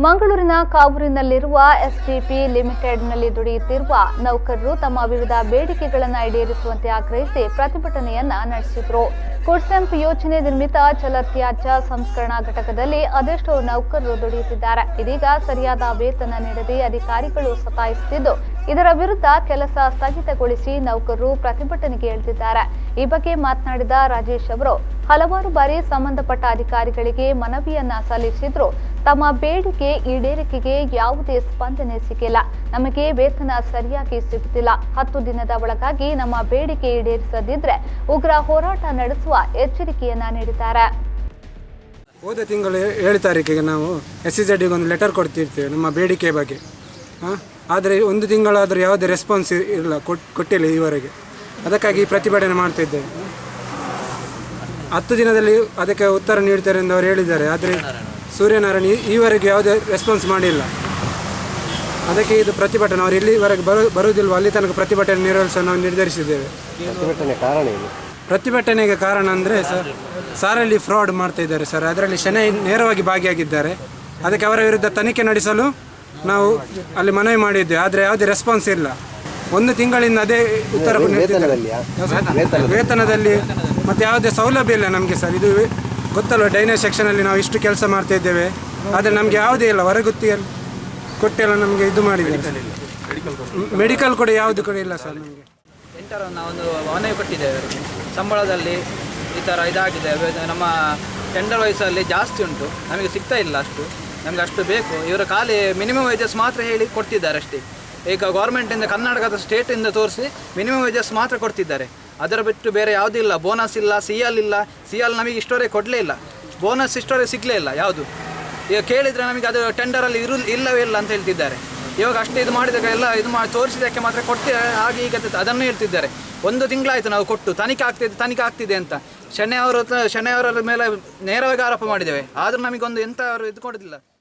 ಮಂಗಳೂರಿನ ಕಾವೂರಿನಲ್ಲಿರುವ ಎಸ್ಟಿಪಿ ಲಿಮಿಟೆಡ್ನಲ್ಲಿ ದುಡಿಯುತ್ತಿರುವ ನೌಕರರು ತಮ್ಮ ವಿವಿಧ ಬೇಡಿಕೆಗಳನ್ನು ಈಡೇರಿಸುವಂತೆ ಆಗ್ರಹಿಸಿ ಪ್ರತಿಭಟನೆಯನ್ನ ನಡೆಸಿದರು. ಕುಡ್ಸೆಂಪ್ ಯೋಜನೆ ನಿರ್ಮಿತ ಜಲತ್ಯಾಜ್ಯ ಸಂಸ್ಕರಣಾ ಘಟಕದಲ್ಲಿ ಅದೆಷ್ಟೋ ನೌಕರರು ದುಡಿಯುತ್ತಿದ್ದಾರೆ. ಇದೀಗ ಸರಿಯಾದ ವೇತನ ನೀಡದೆ ಅಧಿಕಾರಿಗಳು ಸತಾಯಿಸುತ್ತಿದ್ದು, ಇದರ ವಿರುದ್ಧ ಕೆಲಸ ಸ್ಥಗಿತಗೊಳಿಸಿ ನೌಕರರು ಪ್ರತಿಭಟನೆಗೆ ಇಳಿದಿದ್ದಾರೆ. ಈ ಬಗ್ಗೆ ಮಾತನಾಡಿದ ರಾಜೇಶ್ ಅವರು, ಹಲವಾರು ಬಾರಿ ಸಂಬಂಧಪಟ್ಟ ಅಧಿಕಾರಿಗಳಿಗೆ ಮನವಿಯನ್ನ ಸಲ್ಲಿಸಿದ್ರು. ತಮ್ಮ ಬೇಡಿಕೆ ಈಡೇರಿಕೆಗೆ ಯಾವುದೇ ಸ್ಪಂದನೆ ಸಿಕ್ಕಿಲ್ಲ. ನಮಗೆ ವೇತನ ಸರಿಯಾಗಿ ಸಿಗುತ್ತಿಲ್ಲ. 10 ದಿನದ ಒಳಗಾಗಿ ನಮ್ಮ ಬೇಡಿಕೆ ಈಡೇರಿಸದಿದ್ರೆ ಉಗ್ರ ಹೋರಾಟ ನಡೆಸುವ ಎಚ್ಚರಿಕೆಯನ್ನ ನೀಡಿದ್ದಾರೆ. ಹೋದ ತಿಂಗಳು 7 ತಾರೀಕಿಗೆ ನಾವು SEZ ಒಂದು ಲೆಟರ್ ಕೊಡ್ತಿರ್ತೇವೆ ನಮ್ಮ ಬೇಡಿಕೆ ಬಗ್ಗೆ. ಆದರೆ 1 ತಿಂಗಳಾದರೂ ಯಾವುದೇ ರೆಸ್ಪಾನ್ಸ್ ಇಲ್ಲ, ಕೊಟ್ಟಿಲ್ಲ ಈವರೆಗೆ. ಅದಕ್ಕಾಗಿ ಪ್ರತಿಭಟನೆ ಮಾಡ್ತಿದ್ದೇವೆ. 10 ದಿನದಲ್ಲಿ ಅದಕ್ಕೆ ಉತ್ತರ ನೀಡ್ತಾರೆ ಎಂದು ಅವರು ಹೇಳಿದ್ದಾರೆ. ಆದರೆ ಸೂರ್ಯನಾರಾಯಣ ಈವರೆಗೆ ಯಾವುದೇ ರೆಸ್ಪಾನ್ಸ್ ಮಾಡಿಲ್ಲ. ಅದಕ್ಕೆ ಇದು ಪ್ರತಿಭಟನೆ. ಅವರು ಇಲ್ಲಿವರೆಗೆ ಬರುವುದಿಲ್ವ ಅಲ್ಲಿ ತನಕ ಪ್ರತಿಭಟನೆ ನಿರ್ವಹಿಸಲು ನಾವು ನಿರ್ಧರಿಸಿದ್ದೇವೆ. ಪ್ರತಿಭಟನೆಗೆ ಕಾರಣ ಅಂದರೆ ಸಾರಲ್ಲಿ ಫ್ರಾಡ್ ಮಾಡ್ತಾ ಇದ್ದಾರೆ ಸರ್. ಅದರಲ್ಲಿ ಶೆಣೈ ನೇರವಾಗಿ ಭಾಗಿಯಾಗಿದ್ದಾರೆ. ಅದಕ್ಕೆ ಅವರ ವಿರುದ್ಧ ತನಿಖೆ ನಡೆಸಲು ನಾವು ಅಲ್ಲಿ ಮನವಿ ಮಾಡಿದ್ದೇವೆ. ಆದರೆ ಯಾವುದೇ ರೆಸ್ಪಾನ್ಸ್ ಇಲ್ಲ. 1 ತಿಂಗಳಿಂದ ಅದೇ ಉತ್ತರ ವೇತನದಲ್ಲಿ ಮತ್ತು ಯಾವುದೇ ಸೌಲಭ್ಯ ಇಲ್ಲ ನಮಗೆ ಸರ್. ಇದು ಗೊತ್ತಲ್ವ, ಡೈನೇಜ್ ಸೆಕ್ಷನಲ್ಲಿ ನಾವು ಇಷ್ಟು ಕೆಲಸ ಮಾಡ್ತಾ ಇದ್ದೇವೆ. ಆದರೆ ನಮಗೆ ಯಾವುದೇ ಇಲ್ಲ. ಹೊರಗುತ್ತಿಯಲ್ಲಿ ಕೊಟ್ಟೆಲ್ಲ ನಮಗೆ ಇದು ಮಾಡಿದ್ದಾರೆ. ಮೆಡಿಕಲ್ ಕೂಡ ಯಾವುದು ಕೂಡ ಇಲ್ಲ ಸರ್ ನಮಗೆ. ಒಂದು ಮನವಿ ಕೊಟ್ಟಿದ್ದೇವೆ. ಸಂಬಳದಲ್ಲಿ ಈ ಥರ ಇದಾಗಿದೆ. ನಮ್ಮ ಟೆಂಡರ್ ವಯಸ್ಸಲ್ಲಿ ಜಾಸ್ತಿ ಉಂಟು, ನಮಗೆ ಸಿಗ್ತಾ ಇಲ್ಲ ಅಷ್ಟು. ನಮಗೆ ಅಷ್ಟು ಬೇಕು. ಇವರು ಖಾಲಿ ಮಿನಿಮಮ್ ವೇಜಸ್ ಮಾತ್ರ ಹೇಳಿ ಕೊಡ್ತಿದ್ದಾರೆ ಅಷ್ಟೇ. ಈಗ ಗೌರ್ಮೆಂಟಿಂದ ಕರ್ನಾಟಕದ ಸ್ಟೇಟಿಂದ ತೋರಿಸಿ ಮಿನಿಮಮ್ ವೇಜಸ್ ಮಾತ್ರ ಕೊಡ್ತಿದ್ದಾರೆ. ಅದರ ಬಿಟ್ಟು ಬೇರೆ ಯಾವುದೂ ಇಲ್ಲ. ಬೋನಸ್ ಇಲ್ಲ, CL ಇಲ್ಲ. CL ನಮಗೆ ಇಷ್ಟವರೆಗೆ ಕೊಡಲೇ ಇಲ್ಲ. ಬೋನಸ್ ಇಷ್ಟವರೆಗೆ ಸಿಗಲೇ ಇಲ್ಲ ಯಾವುದು. ಈಗ ಕೇಳಿದರೆ ನಮಗೆ ಅದು ಟೆಂಡರಲ್ಲಿ ಇಲ್ಲವೇ ಇಲ್ಲ ಅಂತ ಹೇಳ್ತಿದ್ದಾರೆ. ಇವಾಗ ಅಷ್ಟು ಇದು ಮಾಡಿದಾಗ ಎಲ್ಲ ಇದು ಮಾಡಿ ತೋರಿಸಿದ್ದಕ್ಕೆ ಮಾತ್ರ ಕೊಡ್ತೇವೆ ಹಾಗೆ ಈಗ ಅದನ್ನು ಹೇಳ್ತಿದ್ದಾರೆ. 1 ತಿಂಗಳಾಯಿತು ನಾವು ಕೊಟ್ಟು, ತನಿಖೆ ಆಗ್ತಿದೆ ಅಂತ ಶೆಣೈ ಅವರ ಮೇಲೆ ನೇರವಾಗಿ ಆರೋಪ ಮಾಡಿದ್ದೇವೆ. ಆದರೂ ನಮಗೊಂದು ಎಂಥ ಅವರು ಇದು ಕೊಡೋದಿಲ್ಲ.